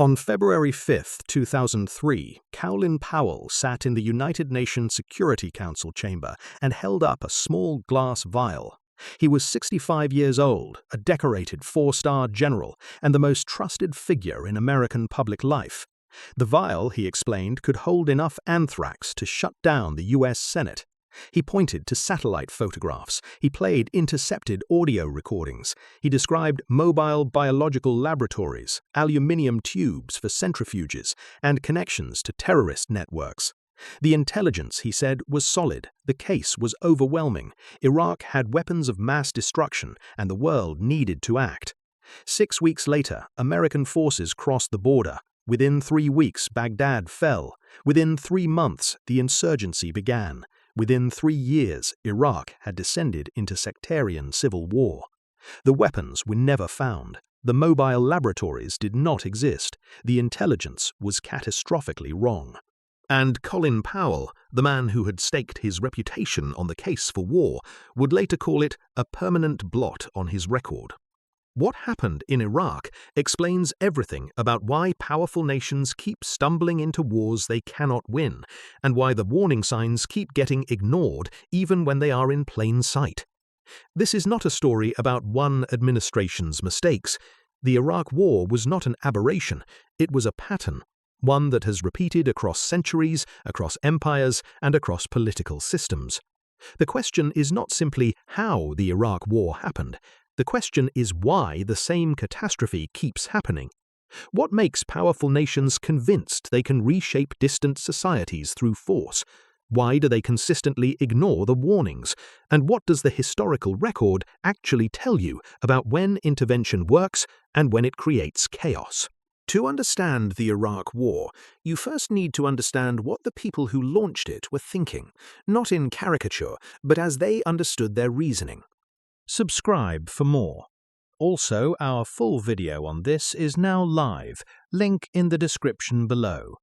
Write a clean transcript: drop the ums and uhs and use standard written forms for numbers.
On February 5, 2003, Colin Powell sat in the United Nations Security Council chamber and held up a small glass vial. He was 65 years old, a decorated four-star general, and the most trusted figure in American public life. The vial, he explained, could hold enough anthrax to shut down the U.S. Senate. He pointed to satellite photographs. He played intercepted audio recordings. He described mobile biological laboratories, aluminium tubes for centrifuges, and connections to terrorist networks. The intelligence, he said, was solid. The case was overwhelming. Iraq had weapons of mass destruction, and the world needed to act. 6 weeks later, American forces crossed the border. Within 3 weeks, Baghdad fell. Within 3 months, the insurgency began. Within 3 years, Iraq had descended into sectarian civil war. The weapons were never found. The mobile laboratories did not exist. The intelligence was catastrophically wrong. And Colin Powell, the man who had staked his reputation on the case for war, would later call it a permanent blot on his record. What happened in Iraq explains everything about why powerful nations keep stumbling into wars they cannot win, and why the warning signs keep getting ignored even when they are in plain sight. This is not a story about one administration's mistakes. The Iraq War was not an aberration, it was a pattern, one that has repeated across centuries, across empires, and across political systems. The question is not simply how the Iraq War happened. The question is why the same catastrophe keeps happening. What makes powerful nations convinced they can reshape distant societies through force? Why do they consistently ignore the warnings? And what does the historical record actually tell you about when intervention works and when it creates chaos? To understand the Iraq War, you first need to understand what the people who launched it were thinking, not in caricature, but as they understood their reasoning. Subscribe for more. Also, our full video on this is now live, link in the description below.